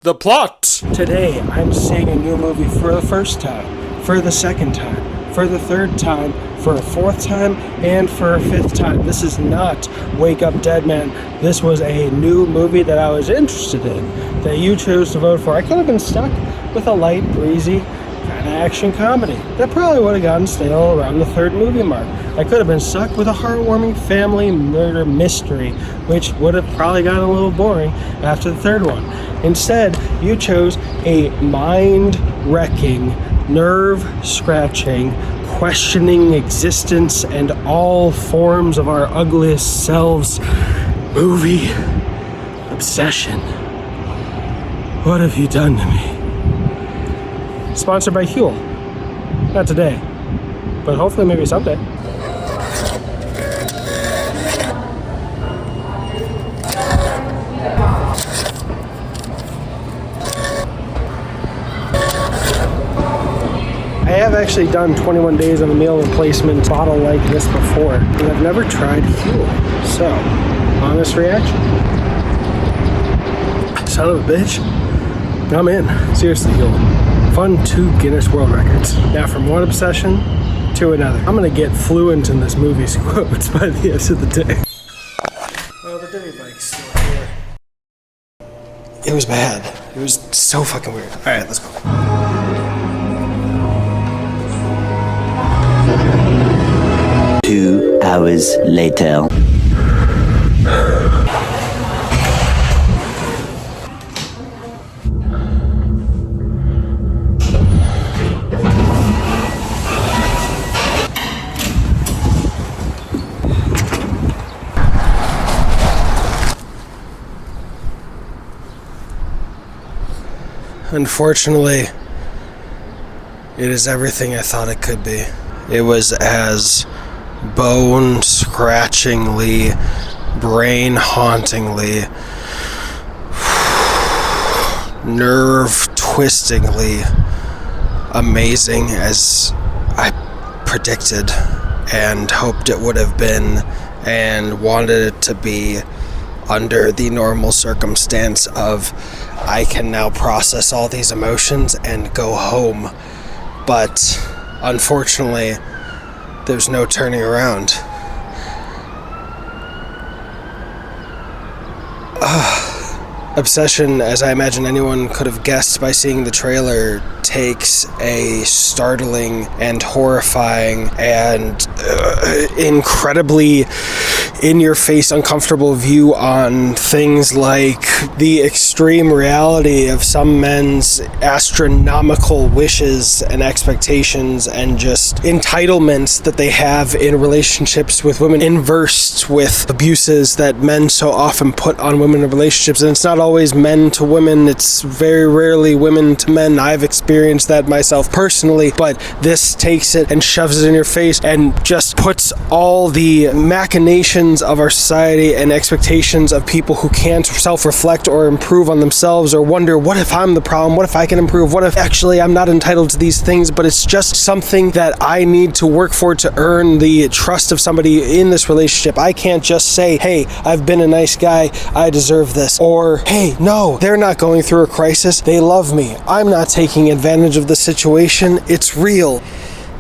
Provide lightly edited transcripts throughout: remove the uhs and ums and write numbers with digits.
The plot! Today, I'm seeing a new movie for the first time, for the second time, for the third time, for a fourth time, and for a fifth time. This is not Wake Up Dead Man. This was a new movie that I was interested in, that you chose to vote for. I could have been stuck with a light, breezy kind of action comedy that probably would have gotten stale around the third movie mark. I could have been stuck with a heartwarming family murder mystery, which would have probably gotten a little boring after the third one. Instead, you chose a mind-wrecking, nerve-scratching, questioning existence and all forms of our ugliest selves movie, Obsession. What have you done to me? Sponsored by Huel. Not today, but hopefully maybe someday. I have actually done 21 days of a meal replacement bottle like this before, and I've never tried Huel. So, honest reaction. Son of a bitch. I'm in. Seriously, Huel. Fun 2 Guinness World Records. Now, from one obsession to another. I'm gonna get fluent in this movie's quotes by the end of the day. Oh, the Divvy bike's still here. It was bad. It was so fucking weird. Alright, let's go. 2 hours later. Unfortunately, it is everything I thought it could be. It was as bone-scratchingly, brain-hauntingly, nerve-twistingly amazing as I predicted and hoped it would have been and wanted it to be under the normal circumstance of I can now process all these emotions and go home. But unfortunately, there's no turning around. Obsession, as I imagine anyone could have guessed by seeing the trailer, takes a startling and horrifying and incredibly in-your-face uncomfortable view on things like the extreme reality of some men's astronomical wishes and expectations and just entitlements that they have in relationships with women, inversed with abuses that men so often put on women in relationships. And it's not always men to women, it's very rarely women to men. I've experienced that myself personally, but this takes it and shoves it in your face and just puts all the machinations of our society and expectations of people who can't self-reflect or improve on themselves or wonder, what if I'm the problem? What if I can improve? What if actually I'm not entitled to these things, but it's just something that I need to work for to earn the trust of somebody in this relationship. I can't just say, hey, I've been a nice guy, I deserve this. Or, hey, no, they're not going through a crisis, they love me. I'm not taking advantage of the situation, it's real.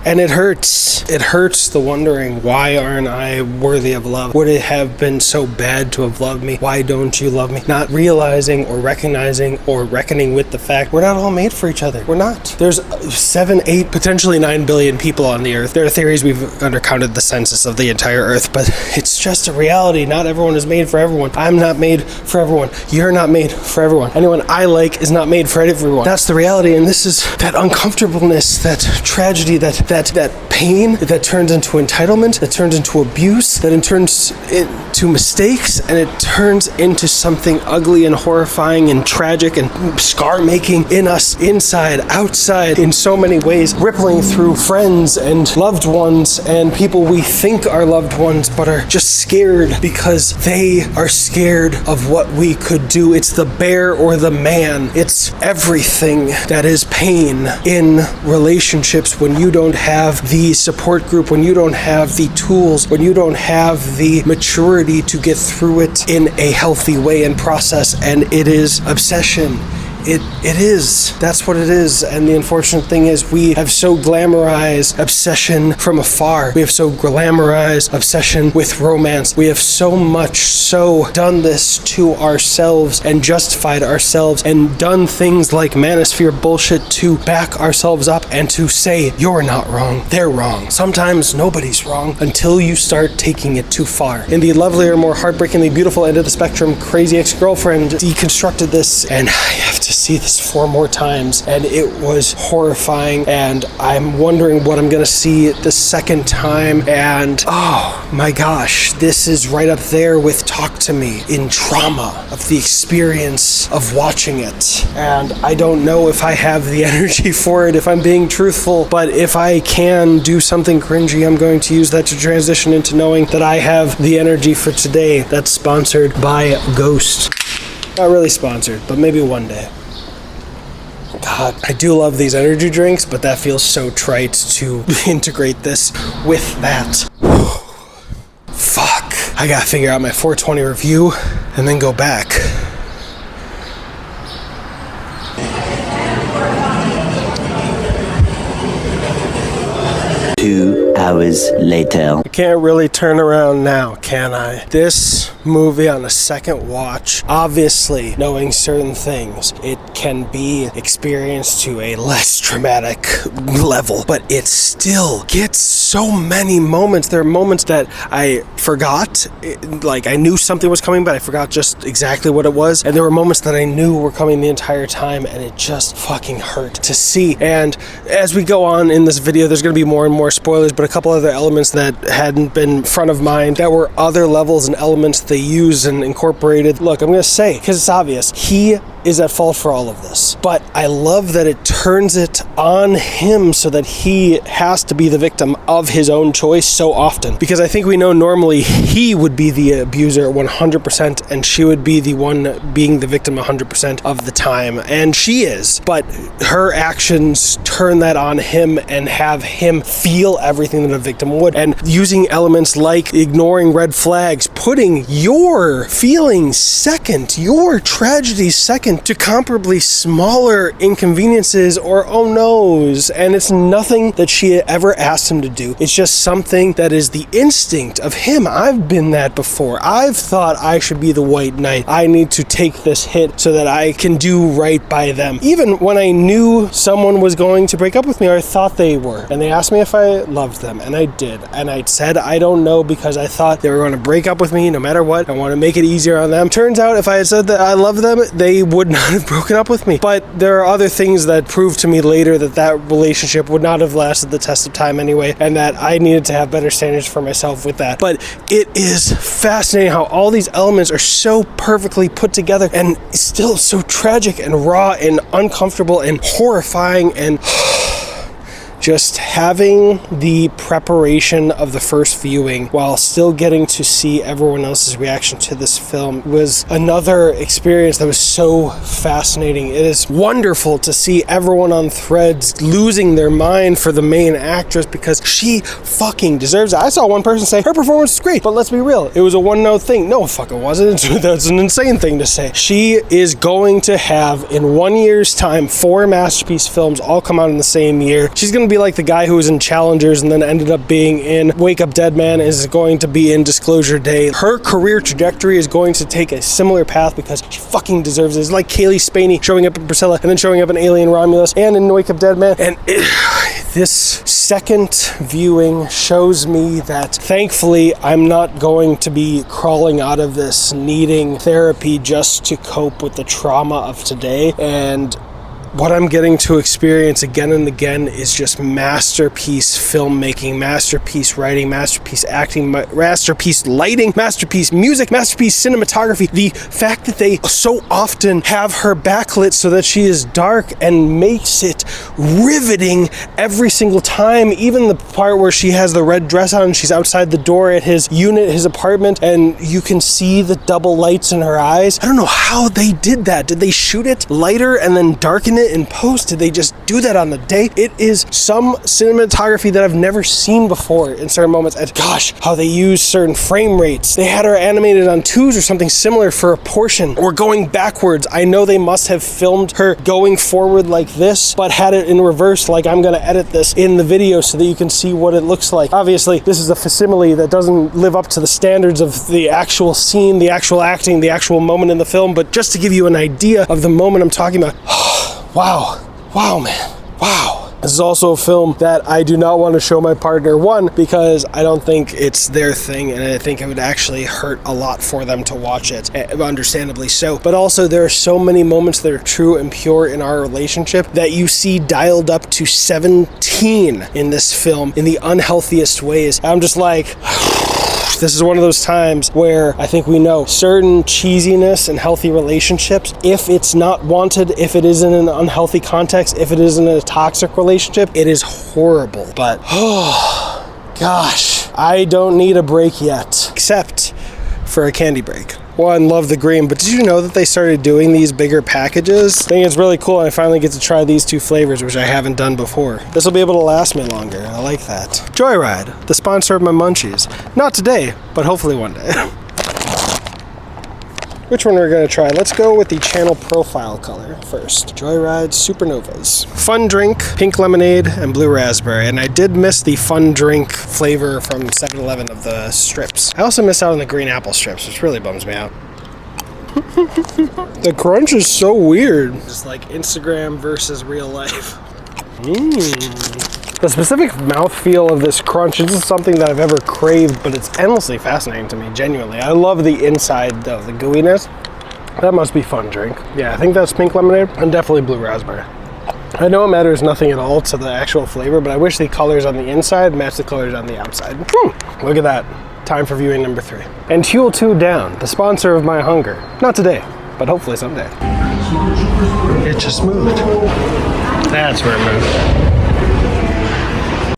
And it hurts. It hurts the wondering, why aren't I worthy of love? Would it have been so bad to have loved me? Why don't you love me? Not realizing or recognizing or reckoning with the fact we're not all made for each other. We're not. There's 7, 8, potentially 9 billion people on the earth. There are theories we've undercounted the census of the entire earth, but it's just a reality. Not everyone is made for everyone. I'm not made for everyone. You're not made for everyone. Anyone I like is not made for everyone. That's the reality, and this is that uncomfortableness, that tragedy, that pain that turns into entitlement, that turns into abuse, that turns into mistakes, and it turns into something ugly and horrifying and tragic and scar-making in us, inside, outside, in so many ways, rippling through friends and loved ones and people we think are loved ones but are just scared because they are scared of what we could do. It's the bear or the man. It's everything that is pain in relationships when you don't have the support group, when you don't have the tools, when you don't have the maturity to get through it in a healthy way and process. And it is obsession. it is. That's what it is. And the unfortunate thing is we have so glamorized obsession from afar. We have so glamorized obsession with romance. We have so done this to ourselves and justified ourselves and done things like manosphere bullshit to back ourselves up and to say, you're not wrong, they're wrong. Sometimes nobody's wrong until you start taking it too far. In the lovelier, more heartbreakingly beautiful end of the spectrum, Crazy Ex-Girlfriend deconstructed this, and I have to see this 4 more times, and it was horrifying, and I'm wondering what I'm gonna see the second time, and oh my gosh, this is right up there with Talk to Me in trauma of the experience of watching it. And I don't know if I have the energy for it, if I'm being truthful, but if I can do something cringy, I'm going to use that to transition into knowing that I have the energy for today. That's sponsored by Ghost. Not really sponsored, but maybe one day. God, I do love these energy drinks, but that feels so trite to integrate this with that. Fuck. I gotta figure out my 420 review and then go back. Two hours later. I can't really turn around now, can I? This movie on a second watch, obviously knowing certain things, it can be experienced to a less dramatic level, but it still gets so many moments. There are moments that I forgot, like I knew something was coming, but I forgot just exactly what it was, and there were moments that I knew were coming the entire time, and it just fucking hurt to see. And as we go on in this video, there's going to be more and more spoilers, but a couple other elements that hadn't been front of mind, that were other levels and elements they used and incorporated. Look, I'm going to say, because it's obvious, he is at fault for all of this, but I love that it turns it on him so that he has to be the victim of his own choice so often, because I think we know normally he would be the abuser 100% and she would be the one being the victim 100% of the time, and she is, but her actions turn that on him and have him feel everything that a victim would, and using elements like ignoring red flags, putting your feelings second, your tragedies second, to comparably smaller inconveniences or oh no's, and it's nothing that she ever asked him to do. It's just something that is the instinct of him. I've been that before. I've thought I should be the white knight. I need to take this hit so that I can do right by them. Even when I knew someone was going to break up with me, or I thought they were, and they asked me if I loved them, and I did, and I said I don't know because I thought they were going to break up with me no matter what. I want to make it easier on them. Turns out if I had said that I loved them, they would not have broken up with me. But there are other things that proved to me later that that relationship would not have lasted the test of time anyway, and that I needed to have better standards for myself with that. But it is fascinating how all these elements are so perfectly put together and still so tragic and raw and uncomfortable and horrifying, and just having the preparation of the first viewing while still getting to see everyone else's reaction to this film was another experience that was so fascinating. It is wonderful to see everyone on Threads losing their mind for the main actress because she fucking deserves it. I saw one person say her performance is great, but let's be real, it was a one-note thing. No, fuck, it wasn't. That's an insane thing to say. She is going to have, in 1 year's time, 4 masterpiece films all come out in the same year. She's going to be like the guy who was in Challengers and then ended up being in Wake Up Dead Man, is going to be in Disclosure Day. Her career trajectory is going to take a similar path because she fucking deserves it. It's like Kaylee Spaney showing up in Priscilla and then showing up in Alien Romulus and in Wake Up Dead Man. And this second viewing shows me that thankfully I'm not going to be crawling out of this needing therapy just to cope with the trauma of today. And what I'm getting to experience again and again is just masterpiece filmmaking, masterpiece writing, masterpiece acting, masterpiece lighting, masterpiece music, masterpiece cinematography. The fact that they so often have her backlit so that she is dark and makes it riveting every single time. Even the part where she has the red dress on and she's outside the door at his unit, his apartment, and you can see the double lights in her eyes. I don't know how they did that. Did they shoot it lighter and then darken it minute in post did they just do that on the day? It is some cinematography that I've never seen before in certain moments. And gosh, how they use certain frame rates. They had her animated on 2s or something similar for a portion, or going backwards. I know they must have filmed her going forward like this, but had it in reverse. Like, I'm gonna edit this in the video so that you can see what it looks like. Obviously, this is a facsimile that doesn't live up to the standards of the actual scene, the actual acting, the actual moment in the film, but just to give you an idea of the moment I'm talking about. Wow, man, wow. This is also a film that I do not want to show my partner. One, because I don't think it's their thing, and I think it would actually hurt a lot for them to watch it, understandably so. But also, there are so many moments that are true and pure in our relationship that you see dialed up to 17 in this film in the unhealthiest ways. I'm just like... This is one of those times where I think we know certain cheesiness in healthy relationships, if it's not wanted, if it is in an unhealthy context, if it is in a toxic relationship, it is horrible. But, oh, gosh, I don't need a break yet, except for a candy break. One, love the green, but did you know that they started doing these bigger packages? I think it's really cool, and I finally get to try these 2 flavors, which I haven't done before. This will be able to last me longer. I like that. Joyride, the sponsor of my munchies. Not today, but hopefully one day. Which one are we going to try? Let's go with the channel profile color first. Joyride Supernovas. Fun drink, pink lemonade, and blue raspberry. And I did miss the fun drink flavor from 7-Eleven of the strips. I also missed out on the green apple strips, which really bums me out. The crunch is so weird. It's like Instagram versus real life. The specific mouthfeel of this crunch isn't something that I've ever craved, but it's endlessly fascinating to me, genuinely. I love the inside, though, the gooiness. That must be fun drink. Yeah, I think that's pink lemonade, and definitely blue raspberry. I know it matters nothing at all to the actual flavor, but I wish the colors on the inside match the colors on the outside. Look at that. Time for viewing number 3. And Huel 2 Down, the sponsor of my hunger. Not today, but hopefully someday. It just moved. That's where it moved.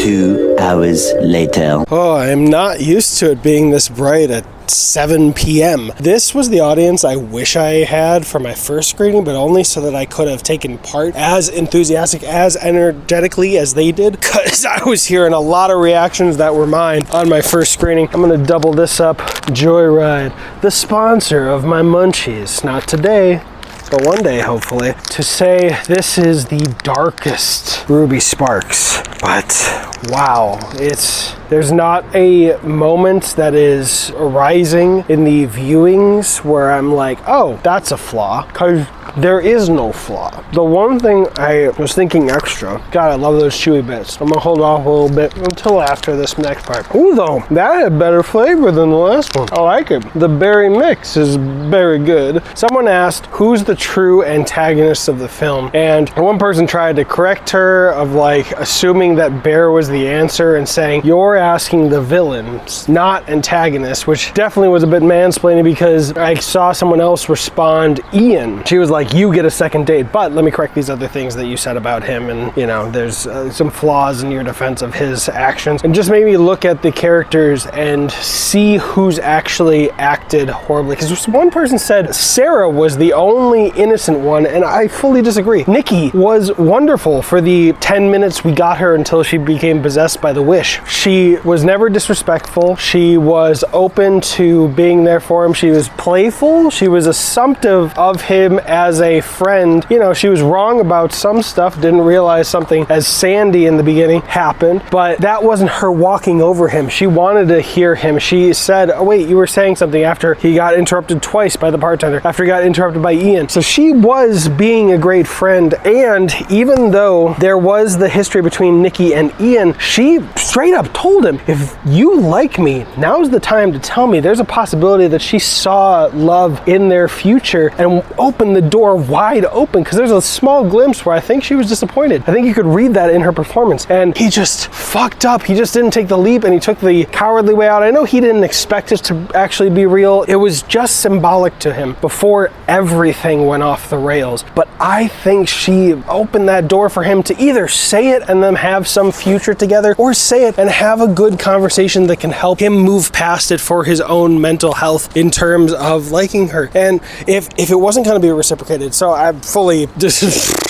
2 hours later. Oh, I'm not used to it being this bright at 7 p.m. This was the audience I wish I had for my first screening, but only so that I could have taken part as enthusiastic, as energetically as they did, because I was hearing a lot of reactions that were mine on my first screening. I'm going to double this up. Joyride, the sponsor of my munchies. Not today, but one day, hopefully, to say this is the darkest Ruby Sparks. But wow, there's not a moment that is arising in the viewings where I'm like, oh, that's a flaw, because there is no flaw. The one thing I was thinking extra, God, I love those chewy bits. I'm gonna hold off a little bit until after this next part. Ooh, though, that had better flavor than the last one. I like it. The berry mix is very good. Someone asked, who's the true antagonist of the film? And one person tried to correct her of like assuming that Bear was the answer and saying, you're asking the villains, not antagonists, which definitely was a bit mansplaining because I saw someone else respond, Ian. She was like, you get a second date, but let me correct these other things that you said about him, and you know, there's some flaws in your defense of his actions, and just made me look at the characters and see who's actually acted horribly, because one person said Sarah was the only innocent one, and I fully disagree. Nikki was wonderful for the 10 minutes we got her until she became possessed by the wish. She was never disrespectful. She was open to being there for him. She was playful. She was assumptive of him as a friend. You know, she was wrong about some stuff, didn't realize something as Sandy in the beginning happened, but that wasn't her walking over him. She wanted to hear him. She said, oh wait, you were saying something, after he got interrupted twice by the bartender, after he got interrupted by Ian. So she was being a great friend, and even though there was the history between Nikki and Ian, she straight up told him, if you like me, now's the time to tell me. There's a possibility that she saw love in their future and opened the door wide open, because there's a small glimpse where I think she was disappointed. I think you could read that in her performance, and he just fucked up. He just didn't take the leap, and he took the cowardly way out. I know he didn't expect it to actually be real. It was just symbolic to him before everything went off the rails, but I think she opened that door for him to either say it and then have some future together, or say say it and have a good conversation that can help him move past it for his own mental health in terms of liking her. And if it wasn't going to be reciprocated, so I fully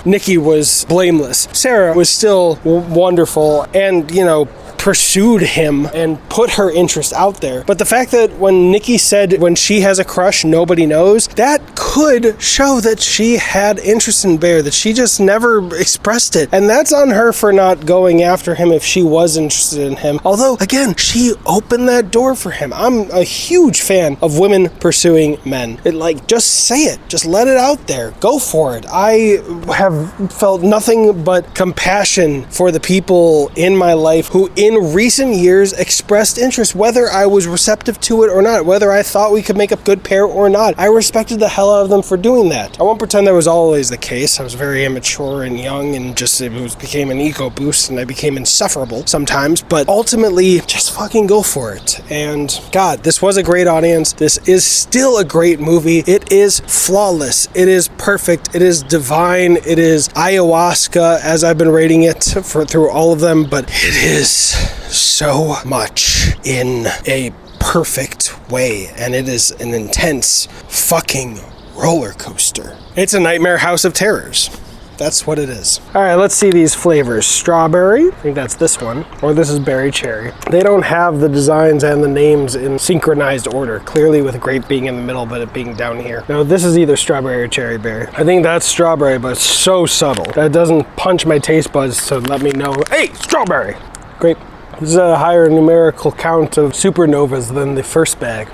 Nikki was blameless. Sarah was still wonderful and, you know, pursued him and put her interest out there. But the fact that when Nikki said when she has a crush, nobody knows, that could show that she had interest in Bear, that she just never expressed it. And that's on her for not going after him if she was interested in him. Although, again, she opened that door for him. I'm a huge fan of women pursuing men. Just say it. Just let it out there. Go for it. I have felt nothing but compassion for the people in my life who in recent years expressed interest, whether I was receptive to it or not, whether I thought we could make a good pair or not. I respected the hell out of them for doing that. I won't pretend that was always the case. I was very immature and young and became an ego boost and I became insufferable sometimes, but ultimately just fucking go for it. And God, this was a great audience. This is still a great movie. It is flawless. It is perfect. It is divine. It is ayahuasca as I've been rating it through all of them, but it is so much in a perfect way, and it is an intense fucking roller coaster. It's a nightmare house of terrors. That's what it is. All right, let's see these flavors. Strawberry, I think that's this one, or this is berry cherry. They don't have the designs and the names in synchronized order, clearly with grape being in the middle, but it being down here. No, this is either strawberry or cherry berry. I think that's strawberry, but it's so subtle. That doesn't punch my taste buds to let me know, hey, strawberry. Grape. This is a higher numerical count of supernovas than the first bag.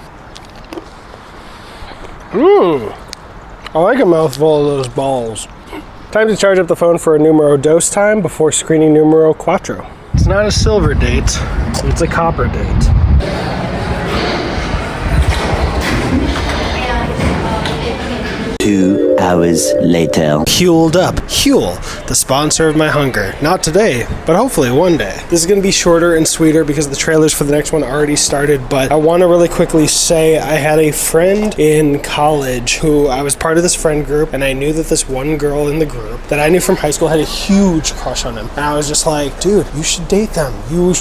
I like a mouthful of those balls. Time to charge up the phone for a numero dos time before screening numero quattro. It's not a silver date, it's a copper date. 2 hours later. Hueled up. Huel, the sponsor of my hunger. Not today, but hopefully one day. This is going to be shorter and sweeter because the trailers for the next one already started, but I want to really quickly say I had a friend in college who I was part of this friend group, and I knew that this one girl in the group that I knew from high school had a huge crush on him. And I was just like, dude, you should date them. You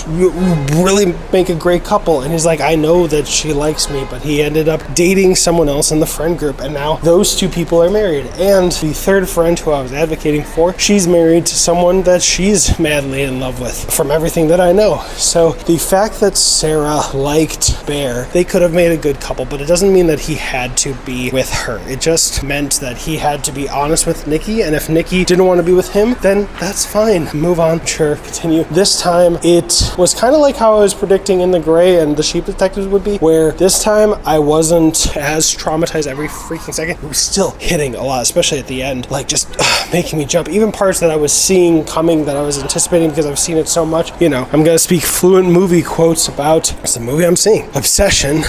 really make a great couple. And he's like, I know that she likes me, but he ended up dating someone else in the friend group, and now those two people are married. And the third friend who I was advocating for, she's married to someone that she's madly in love with, from everything that I know. So the fact that Sarah liked Bear, they could have made a good couple, but it doesn't mean that he had to be with her. It just meant that he had to be honest with Nikki, and if Nikki didn't want to be with him, then that's fine. Move on. Sure, continue. This time, it was kind of like how I was predicting in The Gray and The Sheep Detectives would be, where this time I wasn't as traumatized every freaking second. It was still hitting a lot, especially at the end, like just making me jump. Even parts that I was seeing coming that I was anticipating because I've seen it so much. You know, I'm gonna speak fluent movie quotes about it's the movie I'm seeing, Obsession,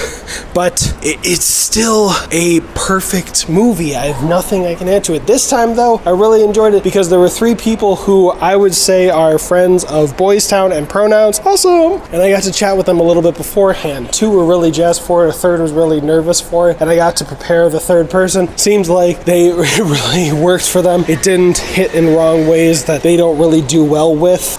but it's still a perfect movie. I have nothing I can add to it. This time though, I really enjoyed it because there were three people who I would say are friends of Boys Town and Pronouns. Awesome! And I got to chat with them a little bit beforehand. Two were really jazzed for it, a third was really nervous for it, and I got to prepare the third person. Seems like they really worked for them. It didn't hit in wrong ways that they don't really do well with.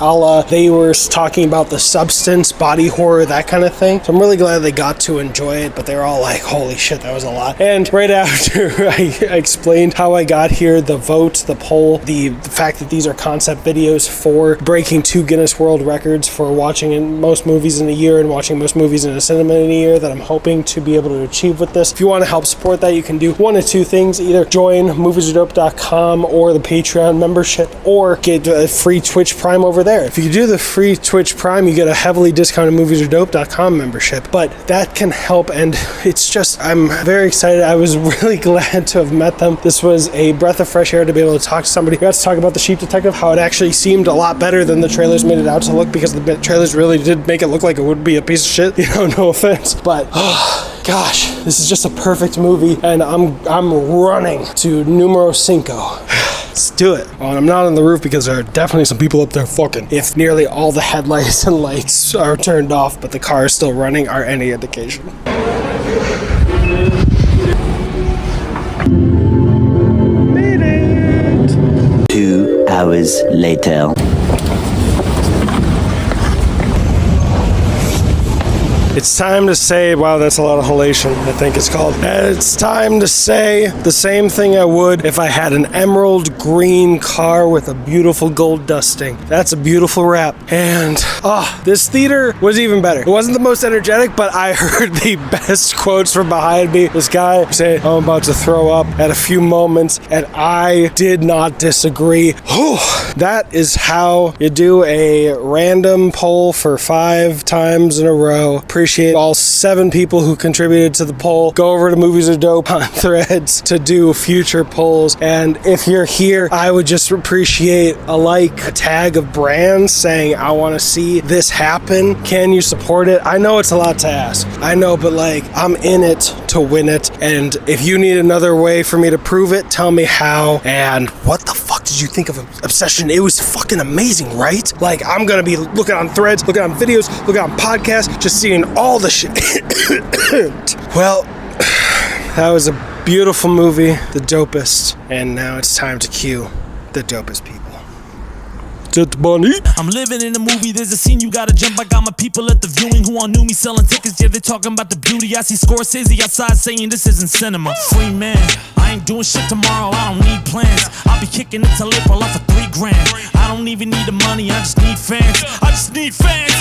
They were talking about the substance, body horror, that kind of thing. So I'm really glad they got to enjoy it, but they were all like, holy shit, that was a lot. And right after I explained how I got here, the vote, the poll, the fact that these are concept videos for breaking 2 Guinness World Records for watching in most movies in a year and watching most movies in a cinema in a year that I'm hoping to be able to achieve with this. If you want to help support that, you can do one of two things. Either join moviesaredope.com or the Patreon membership, or get a free Twitch Prime over there. If you do the free Twitch Prime, you get a heavily discounted moviesaredope.com membership, but that can help, and it's just, I'm very excited. I was really glad to have met them. This was a breath of fresh air to be able to talk to somebody. We got to talk about The Sheep Detective, how it actually seemed a lot better than the trailers made it out to look, because the trailers really did make it look like it would be a piece of shit, you know, no offense, but gosh, this is just a perfect movie, and I'm running to numero 5. Let's do it. Well, I'm not on the roof because there are definitely some people up there fucking. If nearly all the headlights and lights are turned off, but the car is still running, are any indication. Made it! 2 hours later. It's time to say, wow, that's a lot of halation, I think it's called. It's time to say the same thing I would if I had an emerald green car with a beautiful gold dusting. That's a beautiful wrap. And, this theater was even better. It wasn't the most energetic, but I heard the best quotes from behind me. This guy say, I'm about to throw up at a few moments, and I did not disagree. That is how you do a random poll for 5 times in a row. Appreciate all 7 people who contributed to the poll. Go over to Movies Are Dope on Threads to do future polls. And if you're here, I would just appreciate a like, a tag of brands saying, I want to see this happen. Can you support it? I know it's a lot to ask. I know, but like, I'm in it to win it. And if you need another way for me to prove it, tell me how. And what the fuck did you think of Obsession? It was fucking amazing, right? Like, I'm gonna be looking on Threads, looking on videos, looking on podcasts, just seeing all the shit. Well, that was a beautiful movie, the dopest. And now it's time to cue the dopest people. Bunny. I'm living in a movie, there's a scene you gotta jump. I got my people at the viewing who all knew me selling tickets. Yeah, they're talking about the beauty. I see Scorsese outside saying this isn't cinema. Free man, I ain't doing shit tomorrow, I don't need plans. I'll be kicking it till April off for $3 grand. I don't even need the money, I just need fans. I just need fans.